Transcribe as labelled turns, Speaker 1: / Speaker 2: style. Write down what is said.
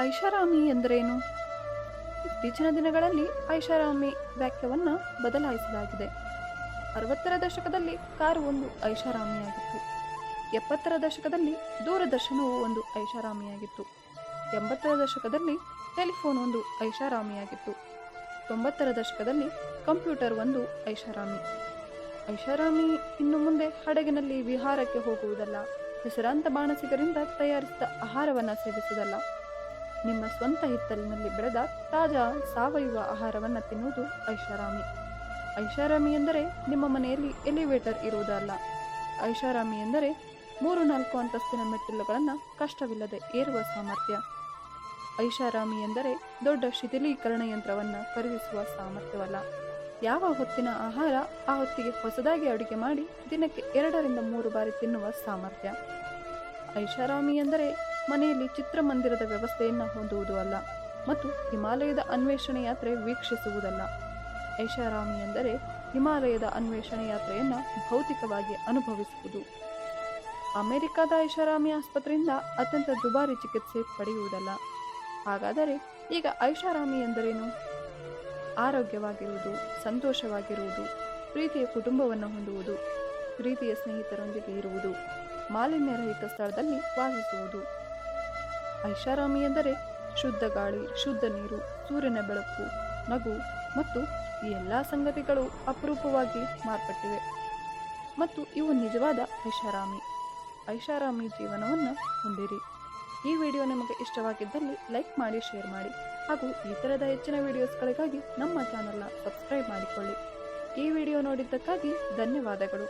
Speaker 1: ಐಷಾರಾಮಿ ಎಂದರೇನು? ಇತ್ತೀಚಿನ ದಿನಗಳಲ್ಲಿ ಐಷಾರಾಮಿ ವ್ಯಾಖ್ಯವನ್ನು ಬದಲಾಯಿಸಲಾಗಿದೆ. 60ರ ದಶಕದಲ್ಲಿ ಕಾರು ಒಂದು ಐಷಾರಾಮಿಯಾಗಿತ್ತು. 70ರ ದಶಕದಲ್ಲಿ ದೂರದರ್ಶನವು ಒಂದು ಐಷಾರಾಮಿಯಾಗಿತ್ತು. 80ರ ದಶಕದಲ್ಲಿ ಟೆಲಿಫೋನ್ ಒಂದು ಐಷಾರಾಮಿಯಾಗಿತ್ತು. 90ರ ದಶಕದಲ್ಲಿ ಕಂಪ್ಯೂಟರ್ ಒಂದು ಐಷಾರಾಮಿ. ಐಷಾರಾಮಿ ಇನ್ನು ಮುಂದೆ ಹಡಗಿನಲ್ಲಿ ವಿಹಾರಕ್ಕೆ ಹೋಗುವುದಲ್ಲ, ಹೆಸರಾಂತ ಬಾಣಸಿಗರಿಂದ ತಯಾರಿಸಿದ ಆಹಾರವನ್ನು ಸೇವಿಸುವುದಲ್ಲ, ನಿಮ್ಮ ಸ್ವಂತ ಹಿತ್ತಲಿನಲ್ಲಿ ಬೆಳೆದ ತಾಜಾ ಸಾವಯವ ಆಹಾರವನ್ನು ತಿನ್ನುವುದು ಐಷಾರಾಮಿ. ಐಷಾರಾಮಿ ಎಂದರೆ ನಿಮ್ಮ ಮನೆಯಲ್ಲಿ ಎಲಿವೇಟರ್ ಇರುವುದಲ್ಲ. ಐಷಾರಾಮಿ ಎಂದರೆ 3-4 ಅಂತಸ್ತಿನ ಮೆಟ್ಟಿಲುಗಳನ್ನು ಕಷ್ಟವಿಲ್ಲದೆ ಏರುವ ಸಾಮರ್ಥ್ಯ. ಐಷಾರಾಮಿ ಎಂದರೆ ದೊಡ್ಡ ಶಿಥಿಲೀಕರಣ ಯಂತ್ರವನ್ನು ಖರೀದಿಸುವ ಸಾಮರ್ಥ್ಯವಲ್ಲ. ಯಾವ ಹೊತ್ತಿನ ಆಹಾರ ಆ ಹೊತ್ತಿಗೆ ಹೊಸದಾಗಿ ಅಡುಗೆ ಮಾಡಿ ದಿನಕ್ಕೆ 2-3 ಬಾರಿ ತಿನ್ನುವ ಸಾಮರ್ಥ್ಯ. ಐಷಾರಾಮಿ ಎಂದರೆ ಮನೆಯಲ್ಲಿ ಚಿತ್ರಮಂದಿರದ ವ್ಯವಸ್ಥೆಯನ್ನು ಹೊಂದುವುದು ಅಲ್ಲ ಮತ್ತು ಹಿಮಾಲಯದ ಅನ್ವೇಷಣೆ ಯಾತ್ರೆ ವೀಕ್ಷಿಸುವುದಲ್ಲ. ಐಷಾರಾಮಿ ಎಂದರೆ ಹಿಮಾಲಯದ ಅನ್ವೇಷಣೆ ಯಾತ್ರೆಯನ್ನು ಭೌತಿಕವಾಗಿ ಅನುಭವಿಸುವುದು. ಅಮೆರಿಕದ ಐಷಾರಾಮಿ ಆಸ್ಪತ್ರೆಯಿಂದ ಅತ್ಯಂತ ದುಬಾರಿ ಚಿಕಿತ್ಸೆ ಪಡೆಯುವುದಲ್ಲ. ಹಾಗಾದರೆ ಈಗ ಐಷಾರಾಮಿ ಎಂದರೇನು? ಆರೋಗ್ಯವಾಗಿರುವುದು, ಸಂತೋಷವಾಗಿರುವುದು, ಪ್ರೀತಿಯ ಕುಟುಂಬವನ್ನು ಹೊಂದುವುದು, ಪ್ರೀತಿಯ ಸ್ನೇಹಿತರೊಂದಿಗೆ ಇರುವುದು, ಮಾಲಿನ್ಯರಹಿತ ಸ್ಥಳದಲ್ಲಿ ವಾಸಿಸುವುದು. ಐಷಾರಾಮಿ ಎಂದರೆ ಶುದ್ಧ ಗಾಳಿ, ಶುದ್ಧ ನೀರು, ಸೂರ್ಯನ ಬೆಳಕು, ನಗು ಮತ್ತು ಈ ಎಲ್ಲ ಸಂಗತಿಗಳು ಅಪರೂಪವಾಗಿ ಮಾರ್ಪಟ್ಟಿವೆ ಮತ್ತು ಇವು ನಿಜವಾದ ಐಷಾರಾಮಿ. ಐಷಾರಾಮಿ ಜೀವನವನ್ನು ಹೊಂದಿರಿ. ಈ ವಿಡಿಯೋ ನಿಮಗೆ ಇಷ್ಟವಾಗಿದ್ದಲ್ಲಿ ಲೈಕ್ ಮಾಡಿ, ಶೇರ್ ಮಾಡಿ ಹಾಗೂ ಈ ಥರದ ಹೆಚ್ಚಿನ ವಿಡಿಯೋಸ್ಗಳಿಗಾಗಿ ನಮ್ಮ ಚಾನಲ್ನ ಸಬ್ಸ್ಕ್ರೈಬ್ ಮಾಡಿಕೊಳ್ಳಿ. ಈ ವಿಡಿಯೋ ನೋಡಿದ್ದಕ್ಕಾಗಿ ಧನ್ಯವಾದಗಳು.